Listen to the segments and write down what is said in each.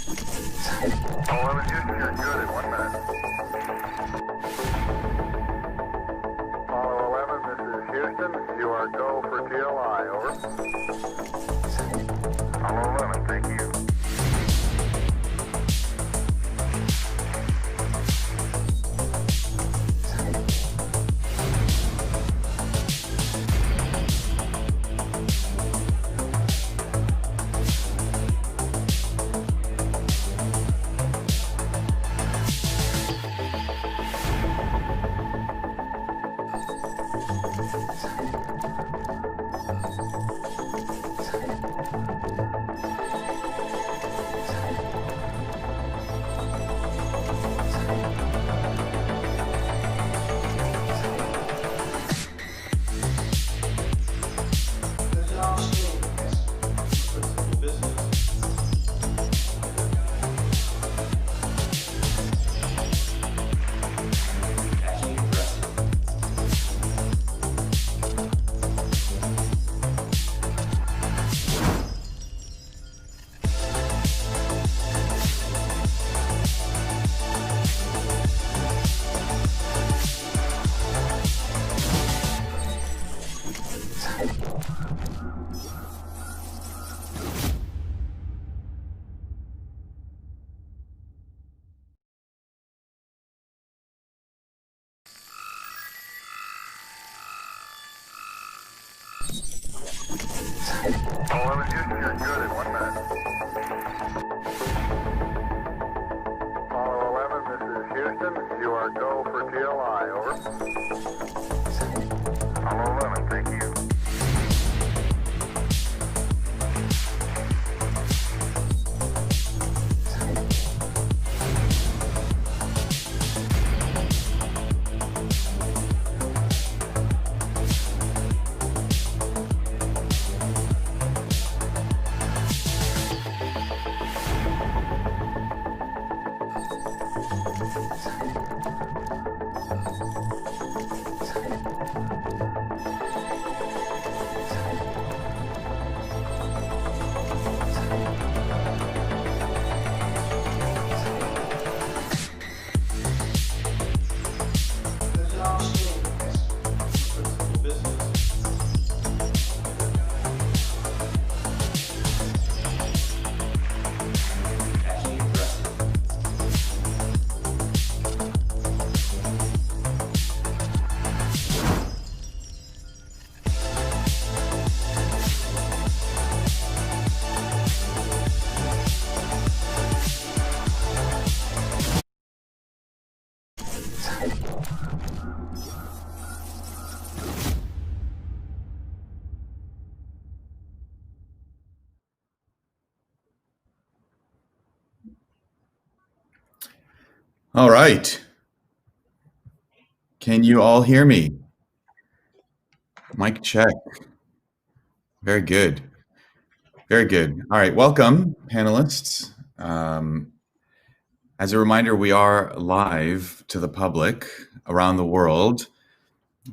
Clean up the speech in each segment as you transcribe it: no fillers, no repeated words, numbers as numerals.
11 Houston, you're good in 1 minute. Apollo 11, this is Houston. You are go for TLI, over. Apollo 11, thank you. Apollo 11 Houston, you're good in 1 minute. Apollo 11, this is Houston. You are go for TLI, over. Apollo 11, thank you. All right. Can you all hear me? Mic check. Very good. Very good. All right. Welcome, panelists. As a reminder, we are live to the public around the world.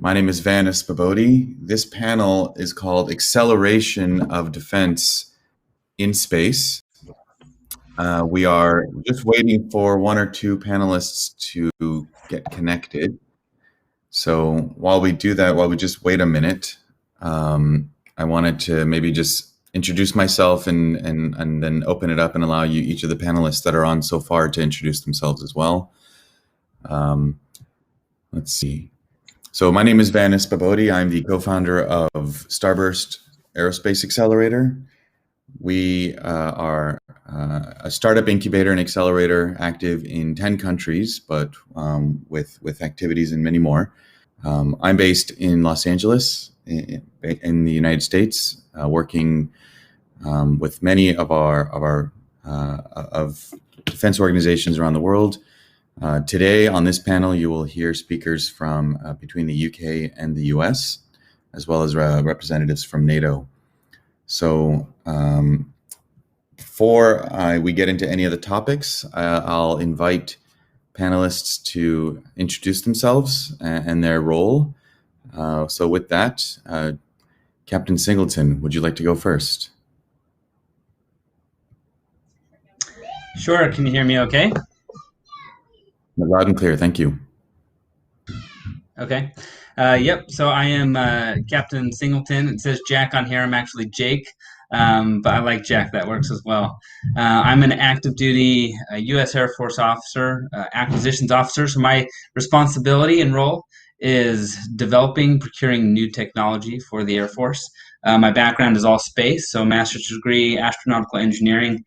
My name is Van Espahbodi. This panel is called Acceleration of Defense in Space. We are just waiting for 1 or 2 panelists to get connected. So while we do that, while we just wait a minute, I wanted to maybe just introduce myself and then open it up and allow you, each of the panelists that are on so far, to introduce themselves as well. Let's see. So my name is Van Espahbodi. I'm the co-founder of Starburst Aerospace Accelerator. We are a startup incubator and accelerator active in 10 countries, but with activities in many more. I'm based in Los Angeles, in the United States, working with many of our defense organizations around the world. Today on this panel, you will hear speakers from between the UK and the US, as well as representatives from NATO. So before we get into any of the topics, I'll invite panelists to introduce themselves and their role. So with that, Captain Singleton, would you like to go first? Sure. Can you hear me okay? Loud and clear. Thank you. Okay. Yep. So I am Captain Singleton. It says Jack on here. I'm actually Jake, but I like Jack. That works as well. I'm an active duty U.S. Air Force officer, acquisitions officer. So my responsibility and role is developing, procuring new technology for the Air Force. My background is all space, so master's degree, astronautical engineering.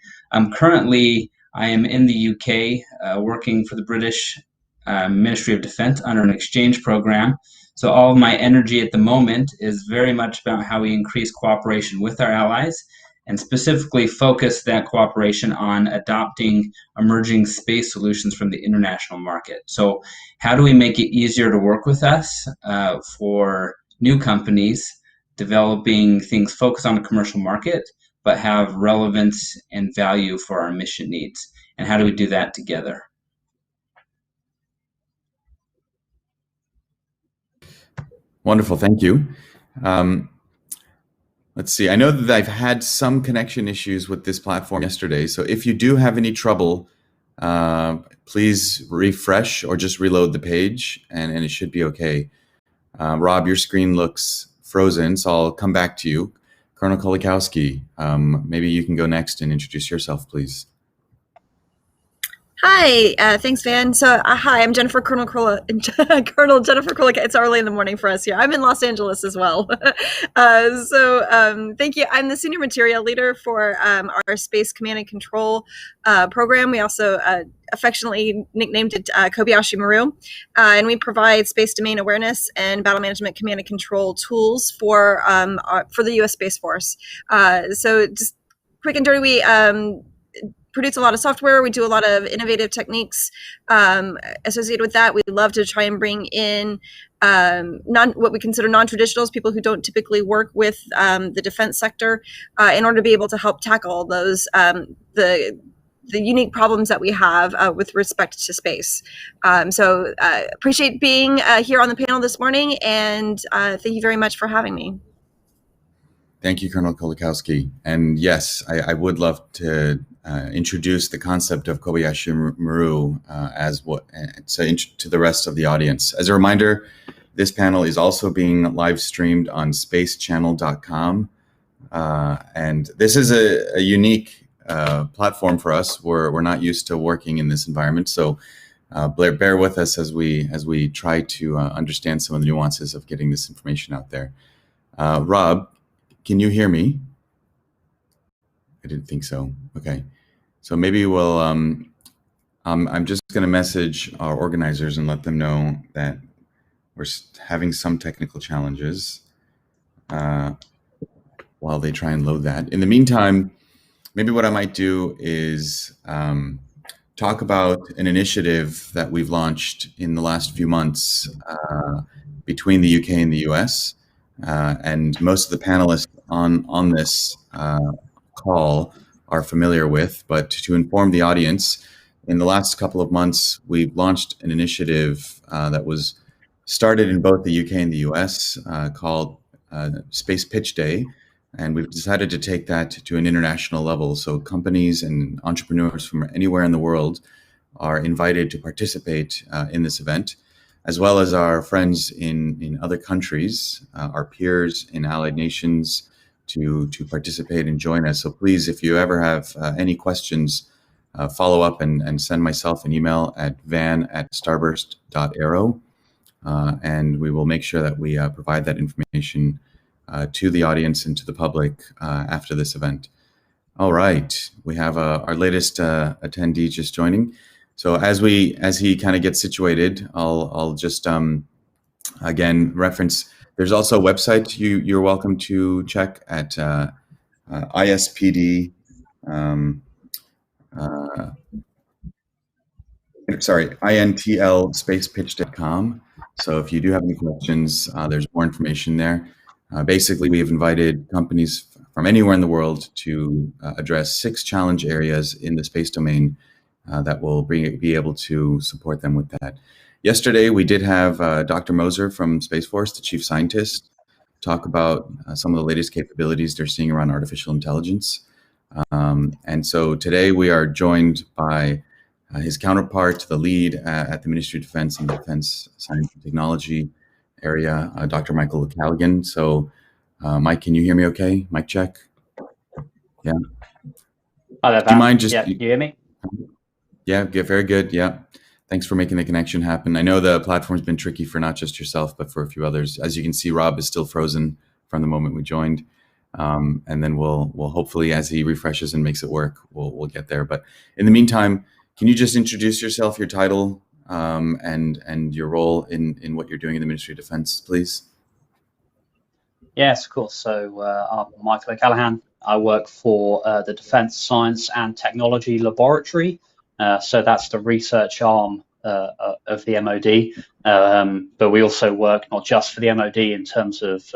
Currently, I am in the UK working for the British Ministry of Defence under an exchange program. So all of my energy at the moment is very much about how we increase cooperation with our allies and specifically focus that cooperation on adopting emerging space solutions from the international market. So how do we make it easier to work with us for new companies developing things focused on the commercial market but have relevance and value for our mission needs? And how do we do that together? Wonderful. Thank you. Let's see. I know that I've had some connection issues with this platform yesterday. So if you do have any trouble, please refresh or just reload the page and it should be okay. Rob, your screen looks frozen, so I'll come back to you. Colonel Krolikowski, maybe you can go next and introduce yourself, please. Hi, thanks, Van. So, hi, I'm Jennifer Colonel Jennifer Krolikowski. It's early in the morning for us here. I'm in Los Angeles as well. Thank you. I'm the senior material leader for our Space Command and Control program. We also affectionately nicknamed it Kobayashi Maru, and we provide space domain awareness and battle management command and control tools for the U.S. Space Force. So, just quick and dirty, we produce a lot of software. We do a lot of innovative techniques associated with that. We love to try and bring in what we consider non-traditionals, people who don't typically work with the defense sector, in order to be able to help tackle those the unique problems that we have with respect to space. Appreciate being here on the panel this morning, and thank you very much for having me. Thank you, Colonel Krolikowski. And yes, I would love to introduce the concept of Kobayashi Maru to the rest of the audience. As a reminder, this panel is also being live streamed on spacechannel.com. And this is a unique platform for us. We're not used to working in this environment. So bear with us as we try to understand some of the nuances of getting this information out there. Rob, can you hear me? I didn't think so. Okay. So maybe we'll, I'm just going to message our organizers and let them know that we're having some technical challenges while they try and load that. In the meantime, maybe what I might do is talk about an initiative that we've launched in the last few months between the UK and the US. And most of the panelists on this call are familiar with, but to inform the audience, in the last couple of months, we've launched an initiative that was started in both the UK and the US called Space Pitch Day, and we've decided to take that to an international level. So companies and entrepreneurs from anywhere in the world are invited to participate in this event, as well as our friends in other countries, our peers in allied nations, to participate and join us. So please, if you ever have any questions, follow up and send myself an email at van@starburst.aero, and we will make sure that we provide that information to the audience and to the public after this event. All right, we have our latest attendee just joining. So as he kind of gets situated, I'll just again reference. There's also a website you're welcome to check at ISPD. intlspacepitch.com. So if you do have any questions, there's more information there. Basically, we have invited companies from anywhere in the world to address 6 challenge areas in the space domain that will be able to support them with that. Yesterday, we did have Dr. Moser from Space Force, the chief scientist, talk about some of the latest capabilities they're seeing around artificial intelligence. And so today we are joined by his counterpart, the lead at the Ministry of Defence and the Defence Science and Technology area, Dr. Michael Callaghan. So, Mike, can you hear me okay? Mic check. Yeah. Hi there, Van. Do you mind just... Yeah, you hear me? Yeah, very good. Yeah. Thanks for making the connection happen. I know the platform's been tricky for not just yourself, but for a few others. As you can see, Rob is still frozen from the moment we joined. And then we'll hopefully, as he refreshes and makes it work, we'll get there. But in the meantime, can you just introduce yourself, your title, and your role in what you're doing in the Ministry of Defence, please? Yes, of course. So I'm Michael O'Callaghan. I work for the Defence Science and Technology Laboratory. So that's the research arm of the MOD. But we also work not just for the MOD in terms of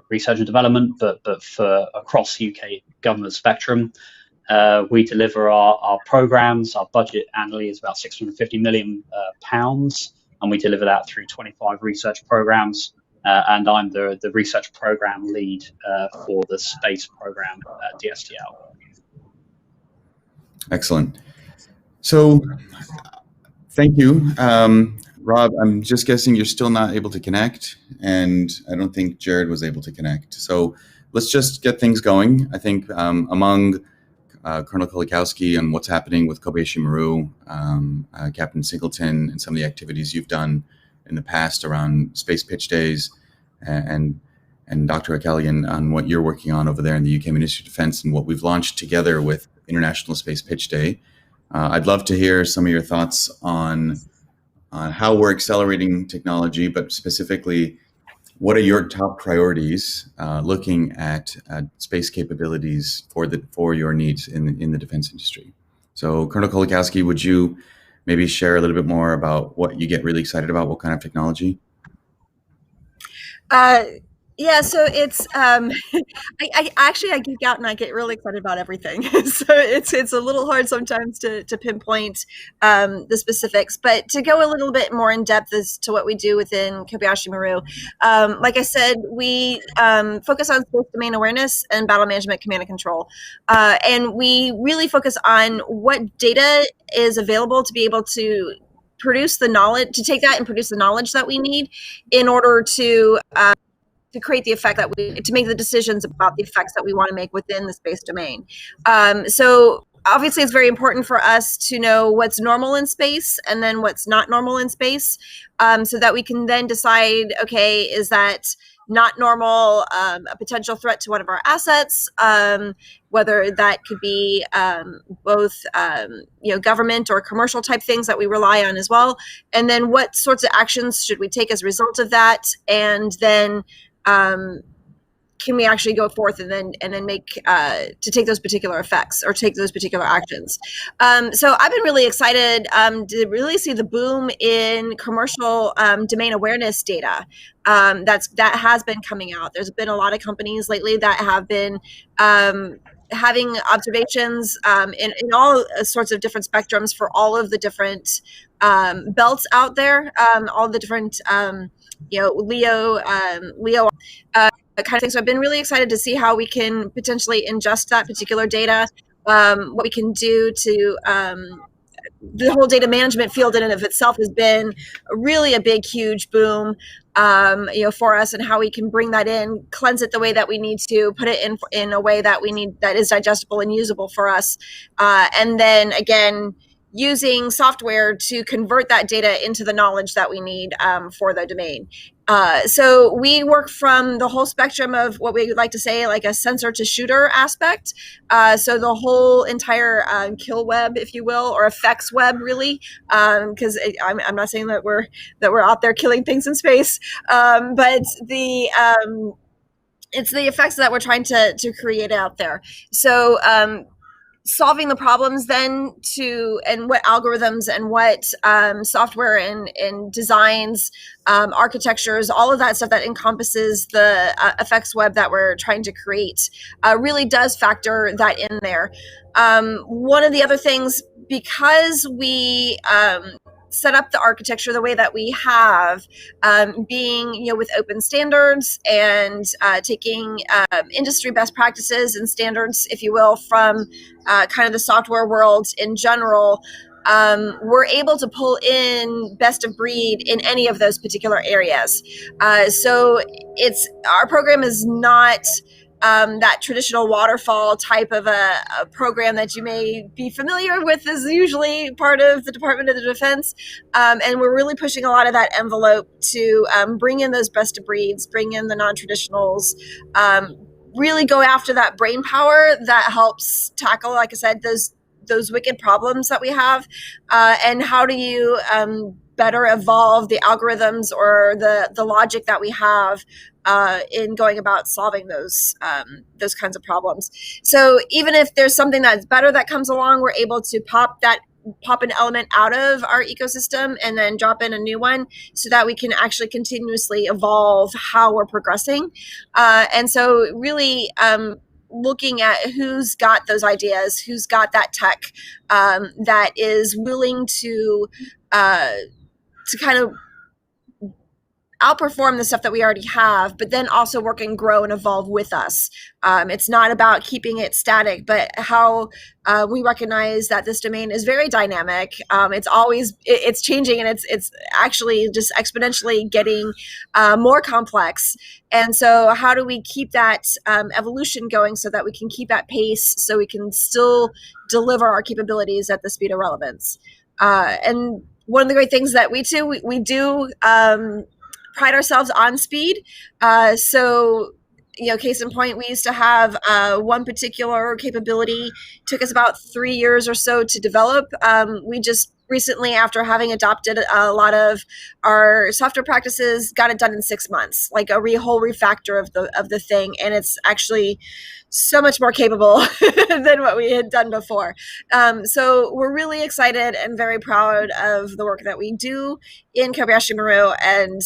research and development, but for across the UK government spectrum. We deliver our programs. Our budget annually is about £650 million, and we deliver that through 25 research programs. And I'm the research program lead for the space program at DSTL. Excellent. So, thank you. Rob, I'm just guessing you're still not able to connect, and I don't think Jared was able to connect. So let's just get things going. I think among Colonel Krolikowski and what's happening with Kobayashi Maru, Captain Singleton, and some of the activities you've done in the past around space pitch days, and Dr. Callaghan on what you're working on over there in the UK Ministry of Defence and what we've launched together with International Space Pitch Day. I'd love to hear some of your thoughts on how we're accelerating technology, but specifically, what are your top priorities looking at space capabilities for your needs in the defense industry? So, Colonel Krolikowski, would you maybe share a little bit more about what you get really excited about? What kind of technology? Yeah, so it's I geek out and I get really excited about everything. So it's a little hard sometimes to pinpoint the specifics, but to go a little bit more in depth as to what we do within Kobayashi Maru. Like I said, we focus on space domain awareness and battle management, command and control, and we really focus on what data is available to be able to produce the knowledge, to take that and produce the knowledge that we need in order to create the effect that to make the decisions about the effects that we want to make within the space domain. So obviously it's very important for us to know what's normal in space and then what's not normal in space, so that we can then decide, okay, is that not normal a potential threat to one of our assets, whether that could be both government or commercial type things that we rely on as well, and then what sorts of actions should we take as a result of that, and then can we actually go forth and then make to take those particular effects or take those particular actions. So I've been really excited to really see the boom in commercial domain awareness data that has been coming out. There's been a lot of companies lately that have been having observations in all sorts of different spectrums for all of the different belts out there, all the different LEO kind of thing. So I've been really excited to see how we can potentially ingest that particular data, what we can do to the whole data management field in and of itself has been really a big, huge boom, for us, and how we can bring that in, cleanse it the way that we need to, put it in a way that we need, that is digestible and usable for us. And then again, using software to convert that data into the knowledge that we need for the domain. So we work from the whole spectrum of what we like to say, like a sensor to shooter aspect. So the whole entire kill web, if you will, or effects web, really, because I'm not saying that we're out there killing things in space, but it's the effects that we're trying to create out there. So solving the problems then and what algorithms and what software and designs, architectures, all of that stuff that encompasses the effects web that we're trying to create really does factor that in there. One of the other things, because we set up the architecture the way that we have, being with open standards and taking industry best practices and standards, if you will, from kind of the software world in general. We're able to pull in best of breed in any of those particular areas. So our program is not that traditional waterfall type of a program that you may be familiar with, is usually part of the Department of Defense. And we're really pushing a lot of that envelope to bring in those best of breeds, bring in the non-traditionals, really go after that brain power that helps tackle, like I said, those wicked problems that we have, and how do you better evolve the algorithms or the logic that we have in going about solving those kinds of problems. So even if there's something that's better that comes along, we're able to pop an element out of our ecosystem and then drop in a new one so that we can actually continuously evolve how we're progressing. And so really looking at who's got those ideas, who's got that tech that is willing to kind of outperform the stuff that we already have, but then also work and grow and evolve with us. It's not about keeping it static, but how we recognize that this domain is very dynamic. It's changing, and it's actually just exponentially getting more complex. And so how do we keep that evolution going so that we can keep at pace, so we can still deliver our capabilities at the speed of relevance? And one of the great things that we do pride ourselves on speed. So, case in point, we used to have one particular capability, took us about 3 years or so to develop. We just recently, after having adopted a lot of our software practices, got it done in 6 months, like a whole refactor of the thing. And it's actually so much more capable than what we had done before. So we're really excited and very proud of the work that we do in Kobayashi Maru, and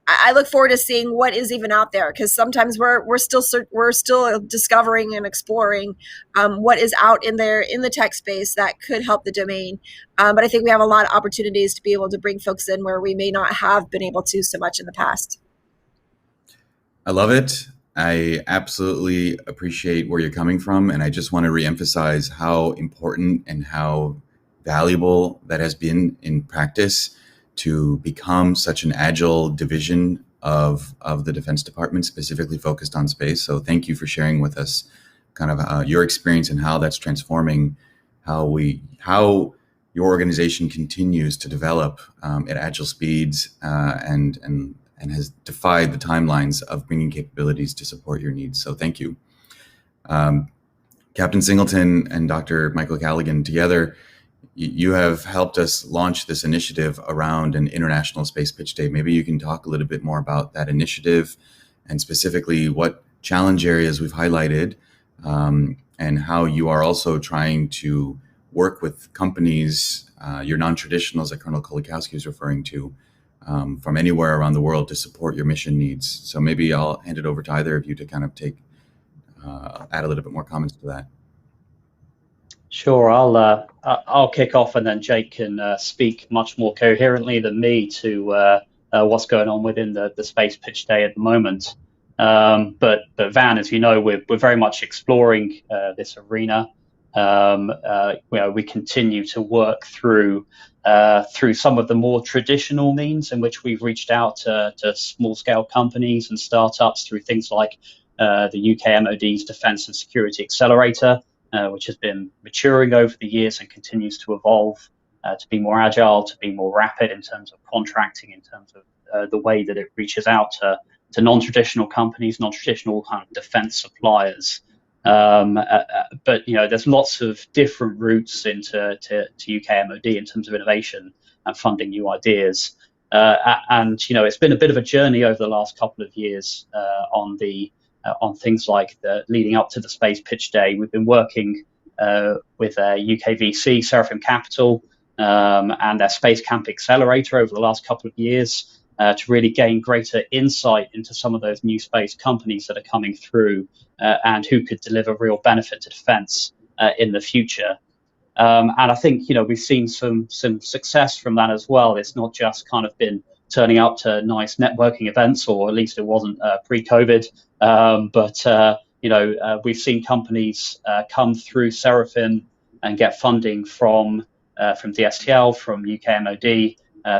I look forward to seeing what is even out there, because sometimes we're still discovering and exploring what is out in there in the tech space that could help the domain. But I think we have a lot of opportunities to be able to bring folks in where we may not have been able to so much in the past. I love it. I absolutely appreciate where you're coming from, and I just want to reemphasize how important and how valuable that has been in practice to become such an agile division of the Defense Department, specifically focused on space. So thank you for sharing with us kind of your experience and how that's transforming how your organization continues to develop at agile speeds and has defied the timelines of bringing capabilities to support your needs. So thank you. Captain Singleton and Dr. Michael Callaghan, together, you have helped us launch this initiative around an International Space Pitch Day. Maybe you can talk a little bit more about that initiative and specifically what challenge areas we've highlighted, and how you are also trying to work with companies, your non-traditionals that Colonel Krolikowski is referring to, from anywhere around the world to support your mission needs. So maybe I'll hand it over to either of you to kind of add a little bit more comments to that. Sure, I'll kick off, and then Jake can speak much more coherently than me to what's going on within the Space Pitch Day at the moment. But Van, as you know, we're very much exploring this arena. We continue to work through some of the more traditional means in which we've reached out to small-scale companies and startups through things like the UK MOD's Defence and Security Accelerator, which has been maturing over the years and continues to evolve to be more agile, to be more rapid in terms of contracting, in terms of the way that it reaches out to non-traditional companies, non-traditional kind of defence suppliers. But there's lots of different routes into UK MOD in terms of innovation and funding new ideas. And it's been a bit of a journey over the last couple of years on things like leading up to the Space Pitch Day. We've been working with UK VC, Seraphim Capital, and their Space Camp Accelerator over the last couple of years to really gain greater insight into some of those new space companies that are coming through and who could deliver real benefit to defence in the future. And I think, we've seen some success from that as well. It's not just kind of been turning up to nice networking events, or at least it wasn't pre-COVID. But we've seen companies come through Seraphim and get funding from DSTL, from UK MOD,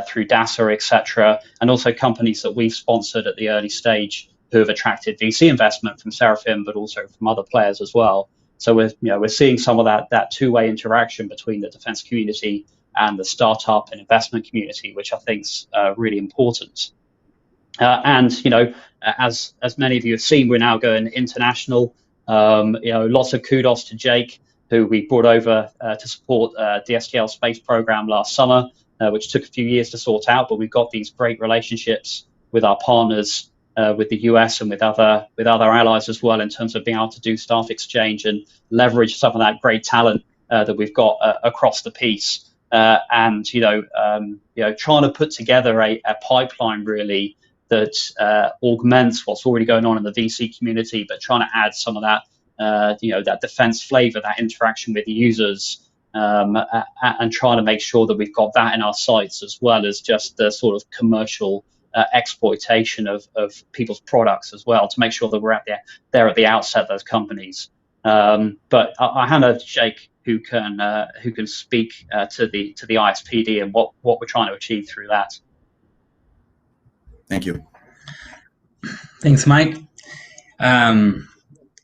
through DASA, etc., and also companies that we've sponsored at the early stage who have attracted VC investment from Seraphim, but also from other players as well. So we're seeing some of that two-way interaction between the defence community and the startup and investment community, which I think is really important. And as many of you have seen, we're now going international. Lots of kudos to Jake, who we brought over to support DSTL space program last summer, which took a few years to sort out. But we've got these great relationships with our partners, with the US and with other allies as well, in terms of being able to do staff exchange and leverage some of that great talent that we've got across the piece. And trying to put together a pipeline really that augments what's already going on in the VC community, but trying to add some of that that defense flavor, that interaction with the users, and trying to make sure that we've got that in our sights, as well as just the sort of commercial exploitation of people's products as well, to make sure that we're there at the outset, those companies. But I hand over to Jake, who can speak to the ISPD and what we're trying to achieve through that. Thank you. Thanks, Mike.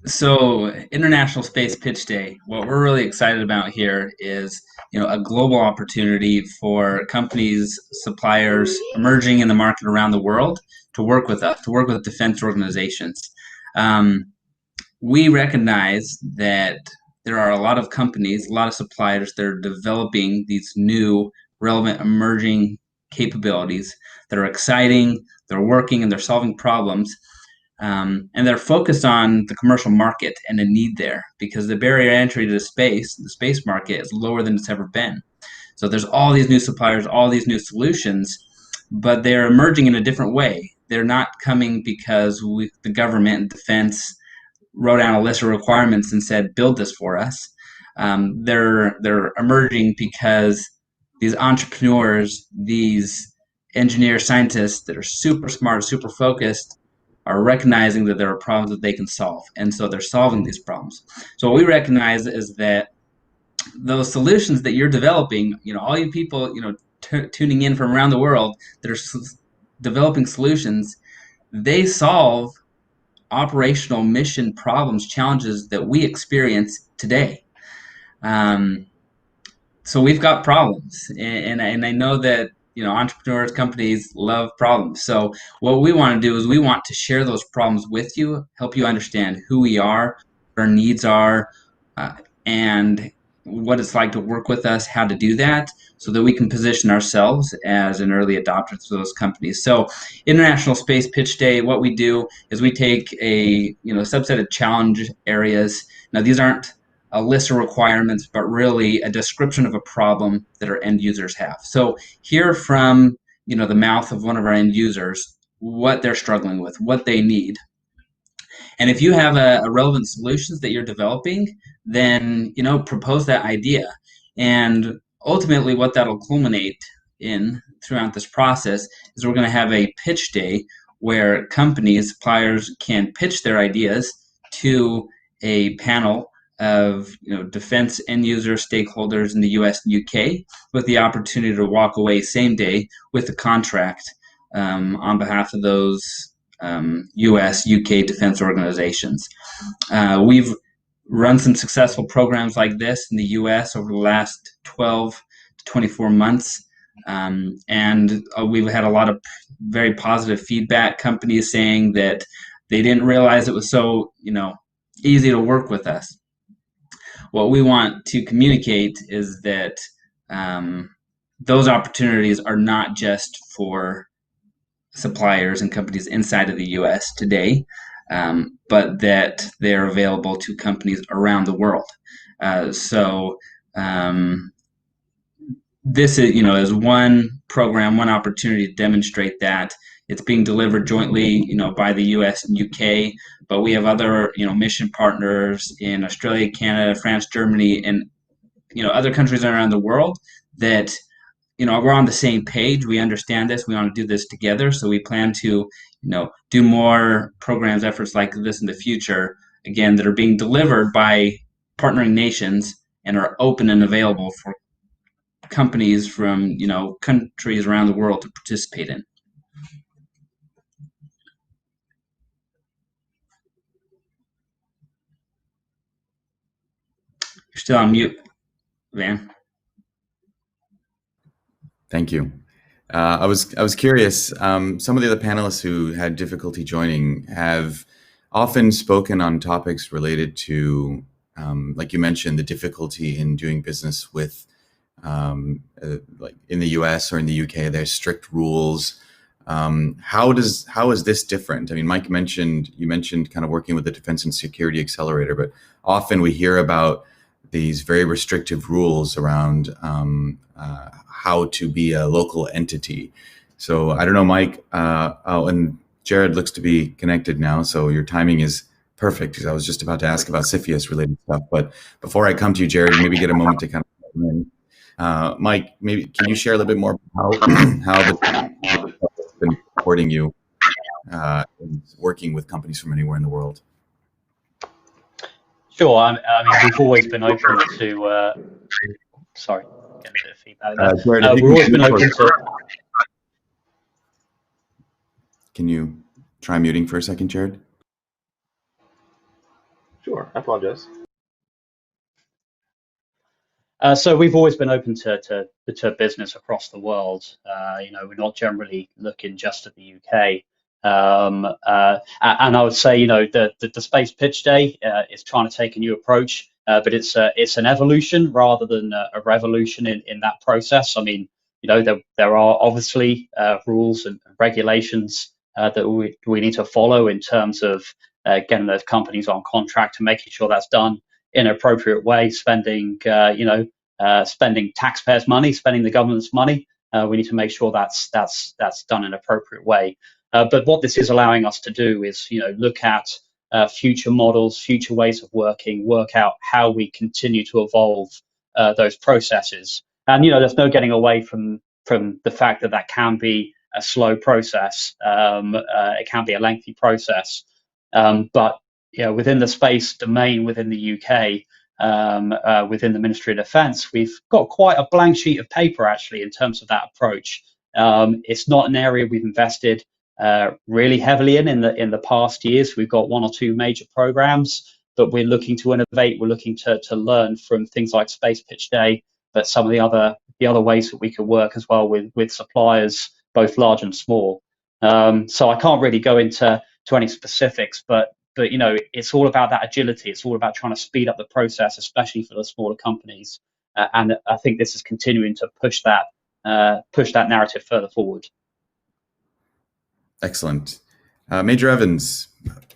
So International Space Pitch Day, what we're really excited about here is a global opportunity for companies, suppliers emerging in the market around the world to work with us, to work with defense organizations. We recognize that there are a lot of companies, a lot of suppliers that are developing these new, relevant, emerging capabilities that are exciting, they're working, and they're solving problems. And they're focused on the commercial market and the need there, because the barrier to entry to the space market is lower than it's ever been. So there's all these new suppliers, all these new solutions, but they're emerging in a different way. They're not coming because the government and defense wrote down a list of requirements and said, build this for us. They're emerging because these entrepreneurs, these engineers, scientists that are super smart, super focused, are recognizing that there are problems that they can solve, and so they're solving these problems. So what we recognize is that those solutions that you're developing, all you people, tuning in from around the world that are developing solutions, they solve operational mission problems, challenges that we experience today. So we've got problems, and I know that entrepreneurs, companies love problems. So what we want to do is we want to share those problems with you, help you understand who we are, what our needs are, and what it's like to work with us, how to do that, so that we can position ourselves as an early adopter to those companies. So International Space Pitch Day, what we do is we take a subset of challenge areas. Now, these aren't a list of requirements, but really a description of a problem that our end users have. So hear from the mouth of one of our end users what they're struggling with, what they need. And if you have a relevant solutions that you're developing, then propose that idea. And ultimately what that'll culminate in throughout this process is we're going to have a pitch day where companies, suppliers can pitch their ideas to a panel of defense end user stakeholders in the US and UK, with the opportunity to walk away same day with a contract on behalf of those US, UK defense organizations. We've run some successful programs like this in the US over the last 12 to 24 months. And we've had a lot of very positive feedback, companies saying that they didn't realize it was so easy to work with us. What we want to communicate is that those opportunities are not just for suppliers and companies inside of the US today, but that they're available to companies around the world. So this is one program, one opportunity to demonstrate that. It's being delivered jointly, by the US and UK, but we have other, mission partners in Australia, Canada, France, Germany, and other countries around the world that we're on the same page. We understand this. We want to do this together. So we plan to do more programs, efforts like this in the future. Again, that are being delivered by partnering nations and are open and available for companies from countries around the world to participate in. You're still on mute, Van. Thank you. I was curious. Some of the other panelists who had difficulty joining have often spoken on topics related to, like you mentioned, the difficulty in doing business with, like in the U.S. or in the U.K. There's strict rules. How is this different? I mean, Mike you mentioned kind of working with the Defense and Security Accelerator, but often we hear about these very restrictive rules around how to be a local entity. So I don't know, Mike. And Jared looks to be connected now, so your timing is perfect, because I was just about to ask about CFIUS related stuff. But before I come to you, Jared, maybe get a moment to kind of come in. Mike, maybe can you share a little bit more about how the has been supporting you in working with companies from anywhere in the world? Sure. I mean, we've always been open to. Sorry, getting a bit of feedback there. Jared, we've always been open to. Can you try muting for a second, Jared? Sure. I apologize. So we've always been open to business across the world. We're not generally looking just at the UK. And I would say, the Space Pitch Day is trying to take a new approach, but it's an evolution rather than a revolution in that process. I mean, there are obviously rules and regulations that we need to follow in terms of getting those companies on contract and making sure that's done in an appropriate way, spending spending taxpayers' money, spending the government's money. We need to make sure that's done in an appropriate way. But what this is allowing us to do is, look at future models, future ways of working, work out how we continue to evolve those processes. And there's no getting away from the fact that can be a slow process. It can be a lengthy process. But within the space domain within the UK, within the Ministry of Defence, we've got quite a blank sheet of paper actually in terms of that approach. It's not an area we've invested really heavily in the past years. We've got one or two major programs, but we're looking to innovate. We're looking to learn from things like Space Pitch Day, but some of the other ways that we could work as well with suppliers, both large and small. So I can't really go into any specifics, but it's all about that agility. It's all about trying to speed up the process, especially for the smaller companies. And I think this is continuing to push that narrative further forward. Excellent. Major Evans,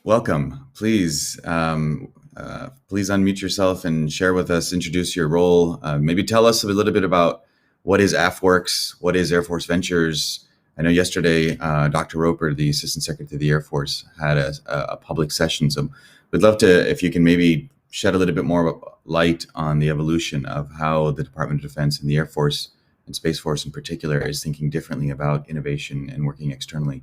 welcome. Please unmute yourself and share with us, introduce your role. Maybe tell us a little bit about what is AFWERX, what is Air Force Ventures. I know yesterday, Dr. Roper, the Assistant Secretary of the Air Force, had a public session. So we'd love to, if you can maybe shed a little bit more light on the evolution of how the Department of Defense and the Air Force and Space Force in particular is thinking differently about innovation and working externally.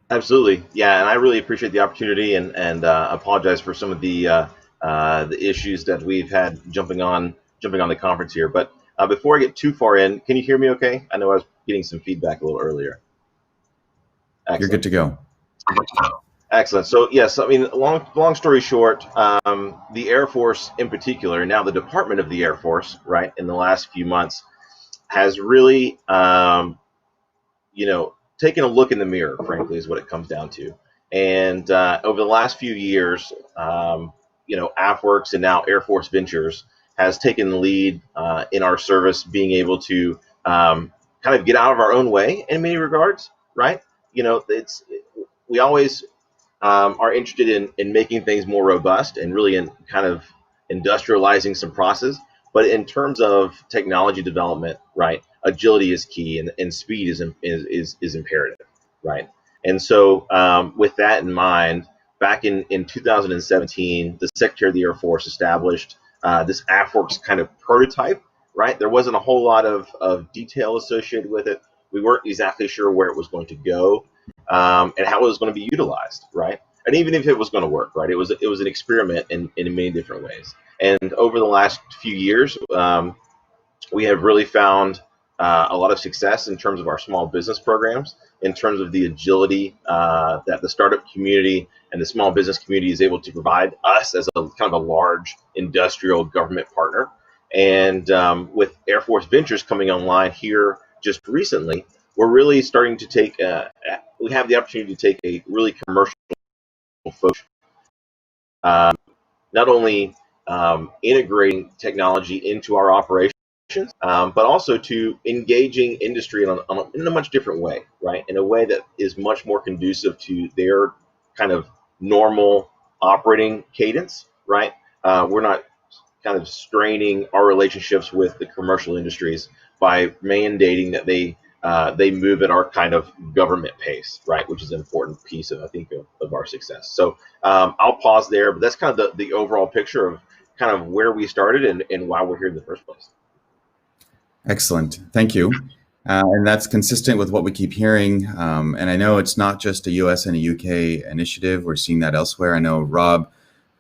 Absolutely. Yeah, and I really appreciate the opportunity and apologize for some of the issues that we've had jumping on the conference here. But before I get too far in, can you hear me okay? I know I was getting some feedback a little earlier. Excellent. You're good to go. Excellent. So yes, I mean, long story short, the Air Force in particular, now the Department of the Air Force, right, in the last few months, has really, taken a look in the mirror, frankly, is what it comes down to. And over the last few years, AFWERX and now Air Force Ventures has taken the lead in our service, being able to kind of get out of our own way in many regards, right? We always are interested in making things more robust and really in kind of industrializing some process. But in terms of technology development, right, agility is key and speed is imperative, right? And so with that in mind, back in 2017, the Secretary of the Air Force established this AFWERX kind of prototype, right? There wasn't a whole lot of detail associated with it. We weren't exactly sure where it was going to go and how it was going to be utilized, right? And even if it was going to work, right? It was an experiment in many different ways. And over the last few years, we have really found a lot of success in terms of our small business programs, in terms of the agility that the startup community and the small business community is able to provide us as a kind of a large industrial government partner. And with Air Force Ventures coming online here just recently, we're really starting to take, we have the opportunity to take a really commercial focus, not only integrating technology into our operations, but also to engaging industry in a much different way, right? In a way that is much more conducive to their kind of normal operating cadence, right? We're not kind of straining our relationships with the commercial industries by mandating that they move at our kind of government pace, right? Which is an important piece of, I think, of our success. So I'll pause there, but that's kind of the overall picture of kind of where we started and why we're here in the first place. Excellent. Thank you. And that's consistent with what we keep hearing. And I know it's not just a US and a UK initiative. We're seeing that elsewhere. I know Rob,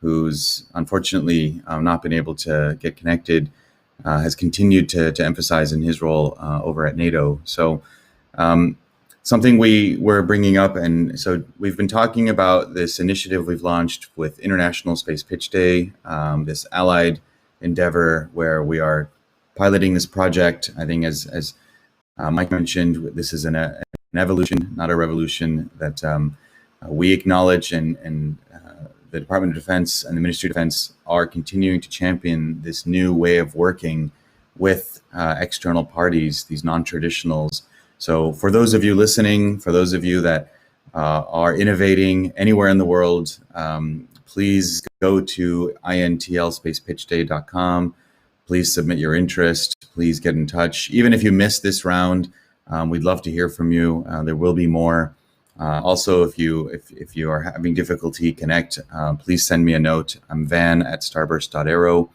who's unfortunately not been able to get connected, has continued to emphasize in his role over at NATO. So something we were bringing up, and so we've been talking about this initiative we've launched with International Space Pitch Day, this allied endeavor where we are piloting this project. I think as Mike mentioned, this is an evolution, not a revolution, that we acknowledge, and the Department of Defense and the Ministry of Defence are continuing to champion this new way of working with external parties, these non-traditionals. So for those of you listening, for those of you that are innovating anywhere in the world, please go to intlspacepitchday.com. Please submit your interest. Please get in touch. Even if you missed this round, we'd love to hear from you. There will be more. Also, if you are having difficulty, connect. Please send me a note. I'm van@starburst.aero.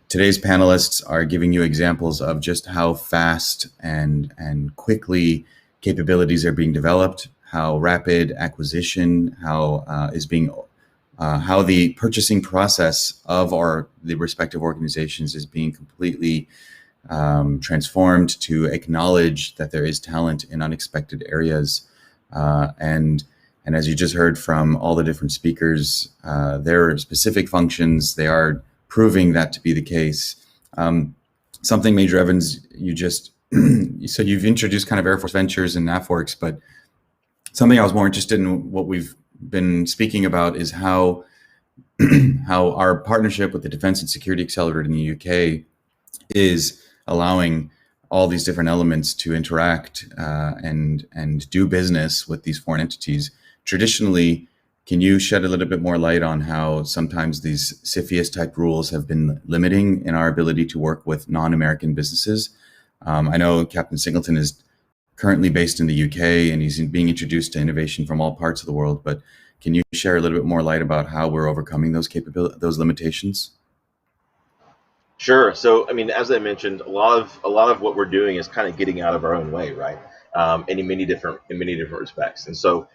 Today's panelists are giving you examples of just how fast and quickly capabilities are being developed, how rapid acquisition, how the purchasing process of the respective organizations is being completely transformed to acknowledge that there is talent in unexpected areas. And as you just heard from all the different speakers, their specific functions, they are proving that to be the case. Something, Major Evans, you just, so you've introduced kind of Air Force Ventures and AFWERX, but something I was more interested in, what we've been speaking about, is how our partnership with the Defence and Security Accelerator in the UK is allowing all these different elements to interact and do business with these foreign entities. Traditionally, can you shed a little bit more light on how sometimes these CFIUS type rules have been limiting in our ability to work with non-American businesses? I know Captain Singleton is currently based in the UK and he's being introduced to innovation from all parts of the world, but can you share a little bit more light about how we're overcoming those limitations? Sure. So, I mean, as I mentioned, a lot of what we're doing is kind of getting out of our own way, right? In many different respects. And so,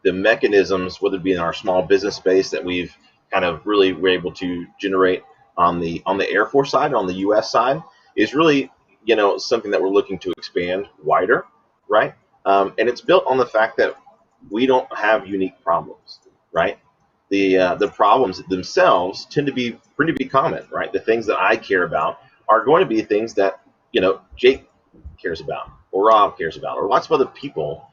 the mechanisms, whether it be in our small business space that we've kind of really were able to generate on the Air Force side, on the U.S. side, is really, something that we're looking to expand wider, right? And it's built on the fact that we don't have unique problems, right? The problems themselves tend to be pretty common, right? The things that I care about are going to be things that, Jake cares about, or Rob cares about, or lots of other people,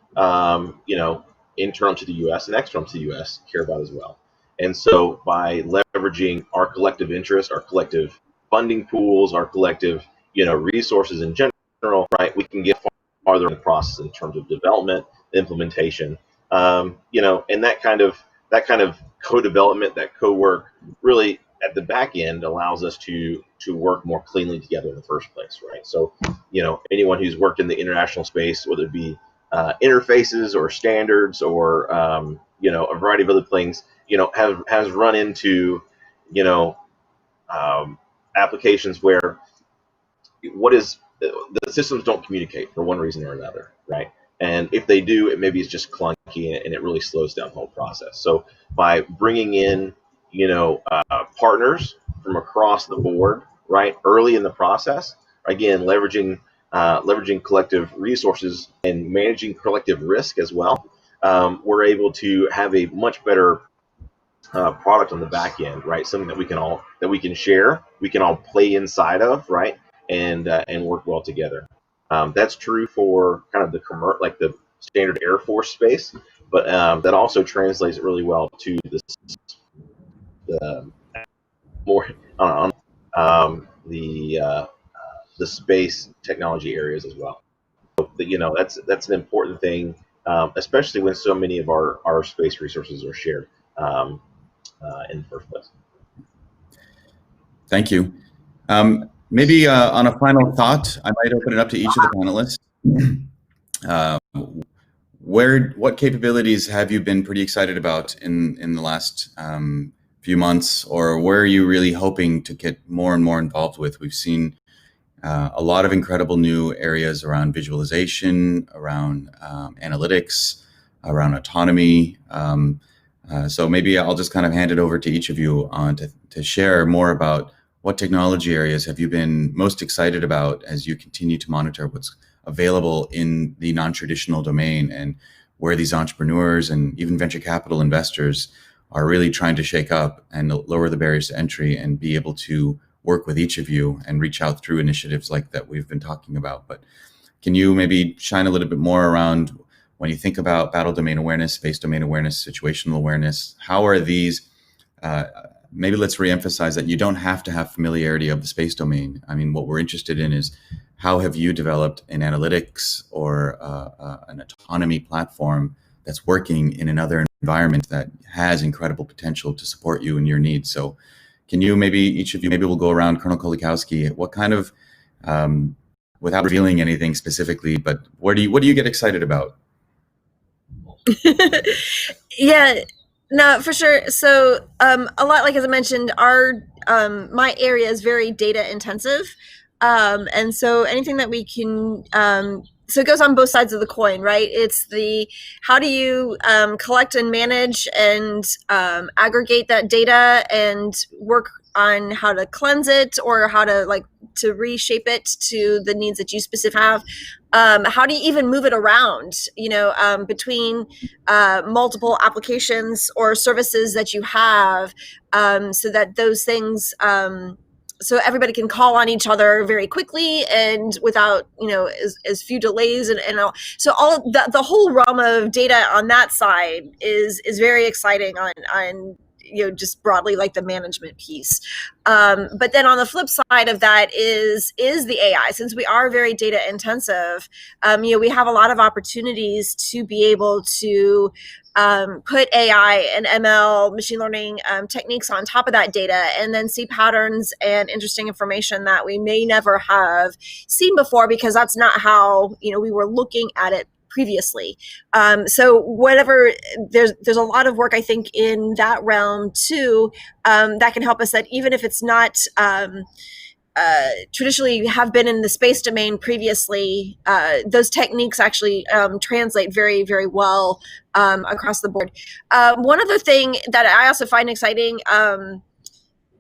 internal to the U.S. and external to the U.S. care about as well. And so by leveraging our collective interest, our collective funding pools, our collective, resources in general, right, we can get farther in the process in terms of development, implementation, and that kind of co-development, that co-work, really at the back end allows us to work more cleanly together in the first place, right? So, anyone who's worked in the international space, whether it be interfaces or standards or a variety of other things, has run into you know, applications where the systems don't communicate for one reason or another, right? And if they do, maybe it's just clunky and it really slows down the whole process. So by bringing in, you know, partners from across the board, right, early in the process, again, leveraging collective resources and managing collective risk as well, we're able to have a much better product on the back end, right? Something that we can share, we can all play inside of, right, and work well together. That's true for kind of the standard Air Force space, but that also translates really well to the more the space technology areas as well. So, you know, that's an important thing, especially when so many of our space resources are shared in the first place. Thank you. Maybe on a final thought, I might open it up to each of the panelists. What capabilities have you been pretty excited about in the last few months, or where are you really hoping to get more and more involved with? We've seen a lot of incredible new areas around visualization, around analytics, around autonomy. So maybe I'll just kind of hand it over to each of you to share more about what technology areas have you been most excited about as you continue to monitor what's available in the non-traditional domain, and where these entrepreneurs and even venture capital investors are really trying to shake up and lower the barriers to entry and be able to work with each of you and reach out through initiatives like that we've been talking about. But can you maybe shine a little bit more around, when you think about battle domain awareness, space domain awareness, situational awareness, how are these, maybe let's reemphasize that you don't have to have familiarity of the space domain. I mean, what we're interested in is how have you developed an analytics or an autonomy platform that's working in another environment that has incredible potential to support you and your needs. So can you each of you, maybe we'll go around, Colonel Krolikowski, what kind of, without revealing anything specifically, but what do you get excited about? Yeah, no, for sure. So a lot, like as I mentioned, our my area is very data intensive. And so anything that we can, so it goes on both sides of the coin, right? It's how do you collect and manage and aggregate that data and work on how to cleanse it or how to to reshape it to the needs that you specifically have. How do you even move it around, between multiple applications or services that you have, so that those things, so everybody can call on each other very quickly and without, as few delays and all. So all of the whole realm of data on that side is very exciting on just broadly like the management piece. But then on the flip side of that is the AI. Since we are very data intensive, we have a lot of opportunities to be able to put AI and ML, machine learning techniques on top of that data and then see patterns and interesting information that we may never have seen before, because that's not how, we were looking at it previously. So there's a lot of work, I think, in that realm too, that can help us, that even if it's not traditionally have been in the space domain previously, those techniques actually translate very, very well across the board. One other thing that I also find exciting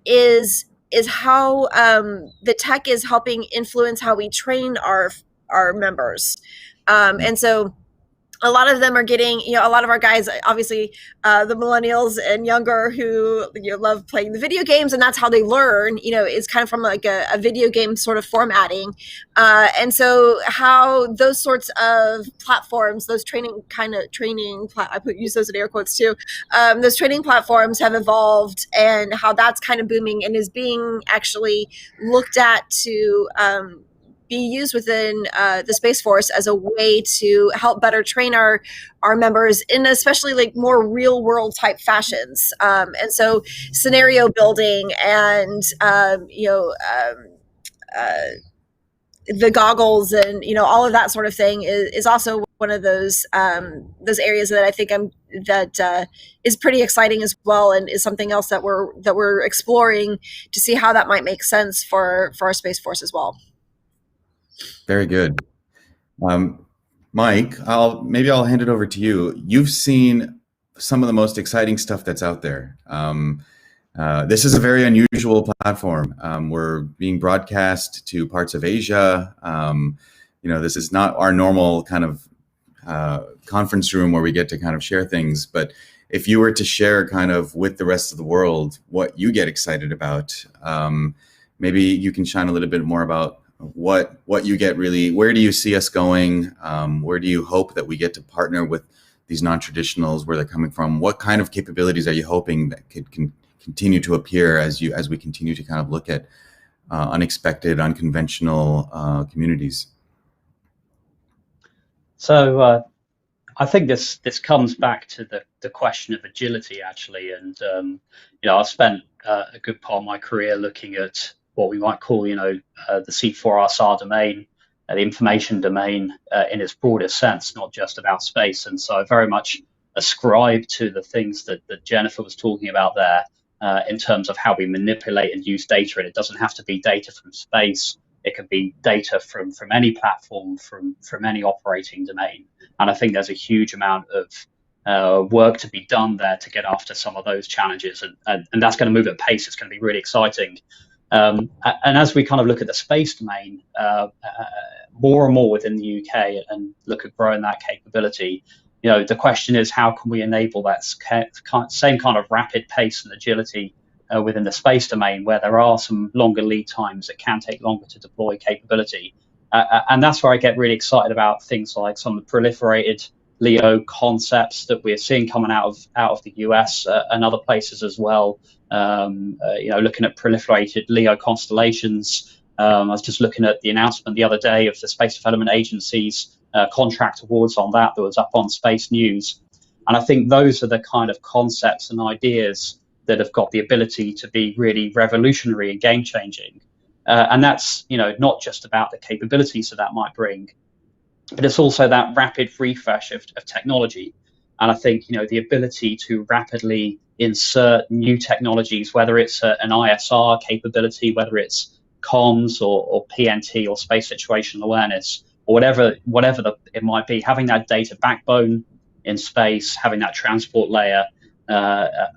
is how the tech is helping influence how we train our members. And so a lot of them are getting, a lot of our guys, obviously the millennials and younger who love playing the video games, and that's how they learn, is kind of from like a video game sort of formatting. And so how those sorts of platforms, those I use those in air quotes too, those training platforms have evolved, and how that's kind of booming and is being actually looked at to be used within the Space Force as a way to help better train our members in especially like more real world type fashions. And so scenario building and, the goggles and, all of that sort of thing is also one of those areas that I think is pretty exciting as well, and is something else that we're exploring to see how that might make sense for our Space Force as well. Very good. Mike, maybe I'll hand it over to you. You've seen some of the most exciting stuff that's out there. This is a very unusual platform. We're being broadcast to parts of Asia. This is not our normal kind of conference room where we get to kind of share things. But if you were to share kind of with the rest of the world what you get excited about, maybe you can shine a little bit more about what you get really. Where do you see us going? Where do you hope that we get to partner with these non-traditionals, where they're coming from? What kind of capabilities are you hoping that could continue to appear as we continue to kind of look at unexpected, unconventional communities? So I think this comes back to the question of agility, actually. And I've spent a good part of my career looking at what we might call, the C4ISR domain, the information domain in its broadest sense, not just about space. And so I very much ascribe to the things that Jennifer was talking about there in terms of how we manipulate and use data. And it doesn't have to be data from space. It can be data from any platform, from any operating domain. And I think there's a huge amount of work to be done there to get after some of those challenges. And that's going to move at pace. It's going to be really exciting. And as we kind of look at the space domain more and more within the UK and look at growing that capability, the question is, how can we enable that same kind of rapid pace and agility within the space domain, where there are some longer lead times, it can take longer to deploy capability. And that's where I get really excited about things like some of the proliferated LEO concepts that we're seeing coming out of the US and other places as well. Looking at proliferated LEO constellations. I was just looking at the announcement the other day of the Space Development Agency's contract awards on that was up on Space News. And I think those are the kind of concepts and ideas that have got the ability to be really revolutionary and game-changing. And that's, not just about the capabilities that might bring, but it's also that rapid refresh of technology. And I think, the ability to rapidly insert new technologies, whether it's an ISR capability, whether it's comms or PNT or space situational awareness, or whatever it might be, having that data backbone in space, having that transport layer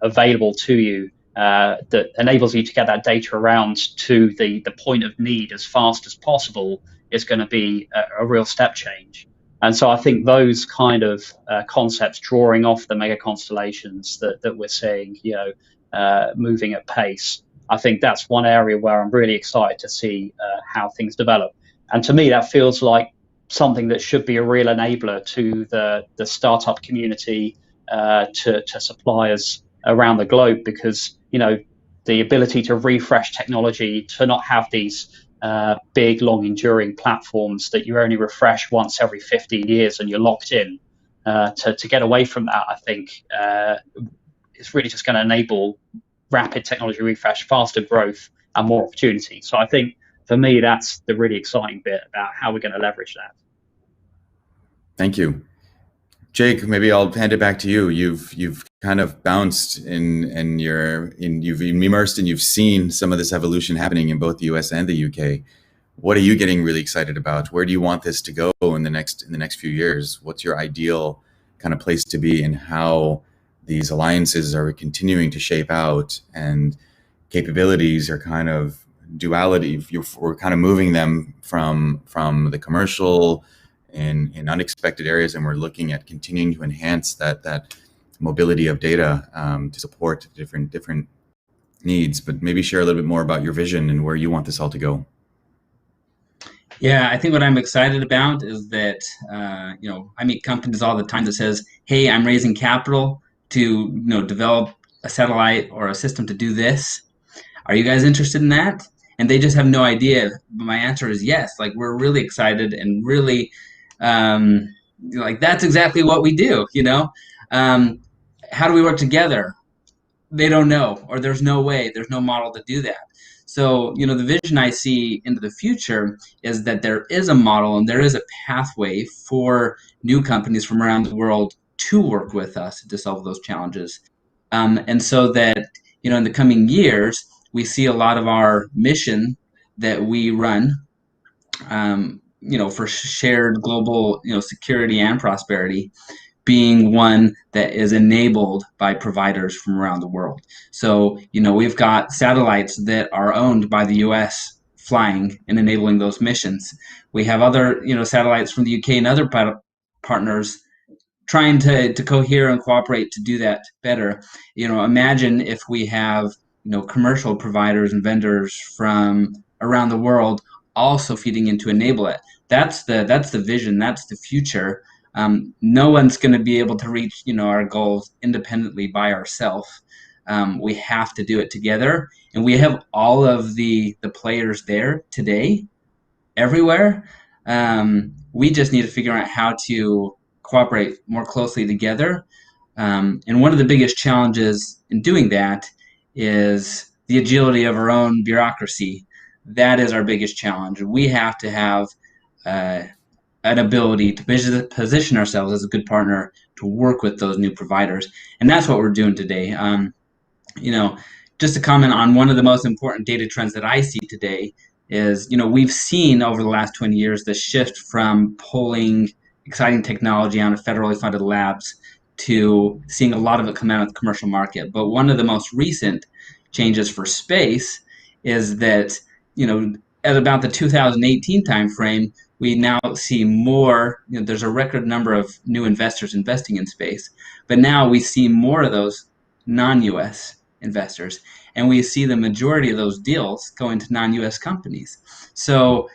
available to you that enables you to get that data around to the point of need as fast as possible is going to be a real step change. And so I think those kind of concepts, drawing off the mega constellations that we're seeing, moving at pace, I think that's one area where I'm really excited to see how things develop. And to me, that feels like something that should be a real enabler to the startup community, to suppliers around the globe, because the ability to refresh technology, to not have these big, long, enduring platforms that you only refresh once every 15 years and you're locked in, to get away from that, I think it's really just going to enable rapid technology refresh, faster growth, and more opportunity. So I think for me, that's the really exciting bit about how we're going to leverage that. Thank you. Jake, maybe I'll hand it back to you. You've kind of bounced you've immersed and you've seen some of this evolution happening in both the US and the UK. What are you getting really excited about? Where do you want this to go in the next few years? What's your ideal kind of place to be, and how these alliances are continuing to shape out, and capabilities are kind of duality? We're kind of moving them from the commercial in unexpected areas, and we're looking at continuing to enhance that mobility of data to support different needs. But maybe share a little bit more about your vision and where you want this all to go. Yeah, I think what I'm excited about is that I meet companies all the time that says, "Hey, I'm raising capital to develop a satellite or a system to do this. Are you guys interested in that?" And they just have no idea. My answer is yes. Like, we're really excited and really that's exactly what we do. How do we work together? They don't know, or there's no way, there's no model to do that. So, the vision I see into the future is that there is a model and there is a pathway for new companies from around the world to work with us to solve those challenges. And so that, in the coming years, we see a lot of our mission that we run, for shared global, security and prosperity, being one that is enabled by providers from around the world. So, we've got satellites that are owned by the US flying and enabling those missions. We have other, satellites from the UK and other partners trying to cohere and cooperate to do that better. Imagine if we have, commercial providers and vendors from around the world also feeding in to enable it. That's the vision. That's the future. No one's going to be able to reach, our goals independently by ourselves. We have to do it together, and we have all of the players there today, everywhere. We just need to figure out how to cooperate more closely together. And one of the biggest challenges in doing that is the agility of our own bureaucracy. That is our biggest challenge. We have to have an ability to position ourselves as a good partner to work with those new providers. And that's what we're doing today. Just to comment on one of the most important data trends that I see today is, we've seen over the last 20 years the shift from pulling exciting technology out of federally funded labs to seeing a lot of it come out of the commercial market. But one of the most recent changes for space is that, at about the 2018 timeframe, we now see more, there's a record number of new investors investing in space, but now we see more of those non-US investors, and we see the majority of those deals going to non-US companies. So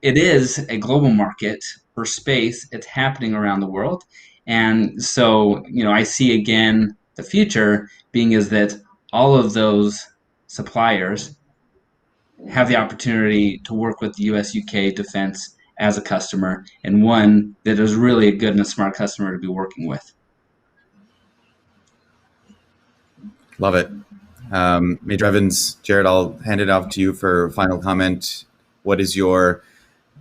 it is a global market for space. It's happening around the world. And so, I see again the future being is that all of those suppliers have the opportunity to work with the US UK Defense as a customer, and one that is really a good and a smart customer to be working with. Love it. Major Evans, Jared, I'll hand it off to you for final comment. What is your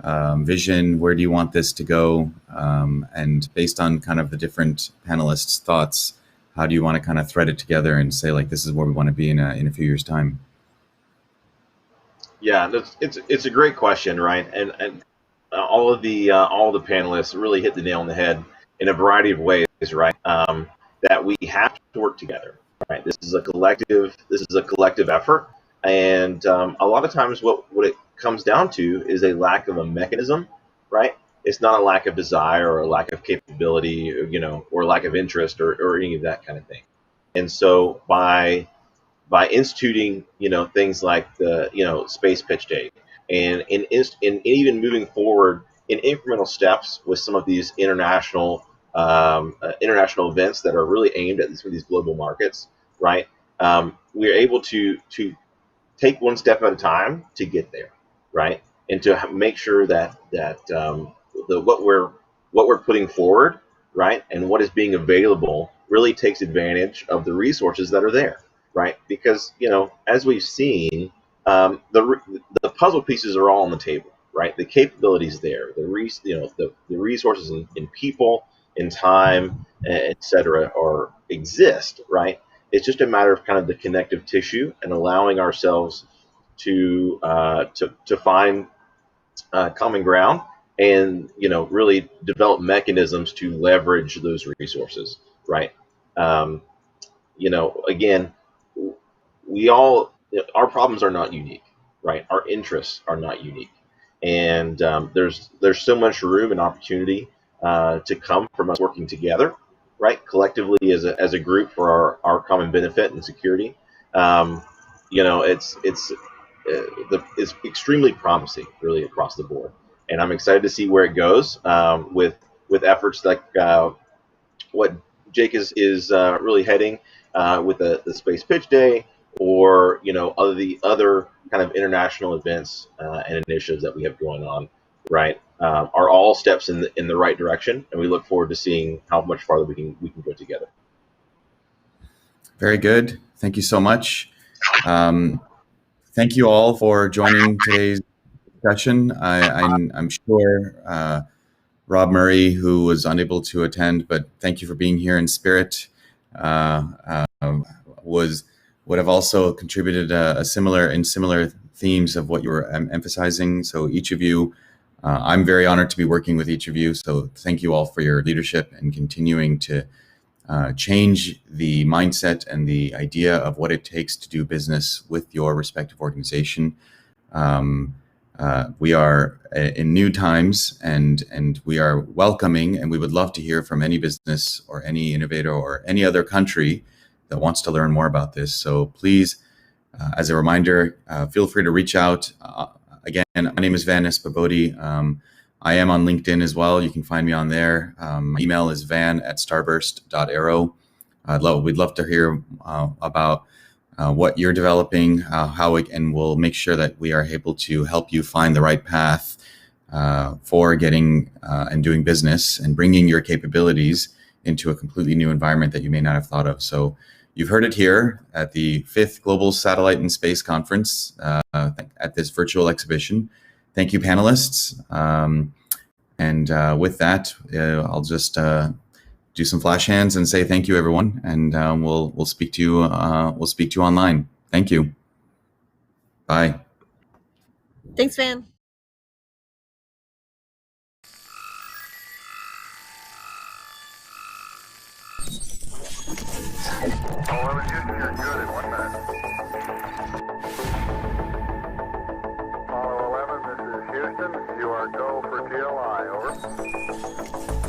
vision? Where do you want this to go? And based on kind of the different panelists' thoughts, how do you want to kind of thread it together and say, like, this is where we want to be in a few years' time? Yeah, it's a great question, right? And all the panelists really hit the nail on the head in a variety of ways, right? That we have to work together, right? This is a collective effort, and a lot of times what it comes down to is a lack of a mechanism, right? It's not a lack of desire or a lack of capability, or lack of interest or any of that kind of thing. And so by instituting, things like the, Space Pitch Day, and even moving forward in incremental steps with some of these international events that are really aimed at some of these global markets, right? We're able to take one step at a time to get there, right? And to make sure that what we're putting forward, right, and what is being available really takes advantage of the resources that are there, right? Because as we've seen, the puzzle pieces are all on the table, right? The capabilities there, the resources in people, in time, etc., exist, right? It's just a matter of kind of the connective tissue and allowing ourselves to find common ground and really develop mechanisms to leverage those resources, right? Again, our problems are not unique, right? Our interests are not unique, and there's so much room and opportunity to come from us working together, right? Collectively as a group for our common benefit and security. It's extremely promising, really, across the board, and I'm excited to see where it goes with efforts like what Jake is really heading with the Space Pitch Day, or the other kind of international events and initiatives that we have going on, right? Are all steps in the right direction, and we look forward to seeing how much farther we can go together. Very good. Thank you so much. thank you all for joining today's discussion. I'm sure Rob Murray, who was unable to attend, but thank you for being here in spirit, would have also contributed similar themes of what you were emphasizing. So each of you, I'm very honored to be working with each of you. So thank you all for your leadership and continuing to change the mindset and the idea of what it takes to do business with your respective organization. We are in new times, and we are welcoming, and we would love to hear from any business or any innovator or any other country that wants to learn more about this. So please, as a reminder, feel free to reach out. Again, my name is Van Espahbodi. I am on LinkedIn as well. You can find me on there. My email is van@starburst.aero. We'd love to hear about what you're developing, and we'll make sure that we are able to help you find the right path for getting and doing business and bringing your capabilities into a completely new environment that you may not have thought of. So you've heard it here at the 5th Global Satellite and Space Conference at this virtual exhibition. Thank you, panelists. And with that, I'll just do some flash hands and say thank you, everyone, and we'll speak to you. We'll speak to you online. Thank you. Bye. Thanks, Van. Apollo 11, you're good in 1 minute. Apollo 11, this is Houston. You are go for TLI, over.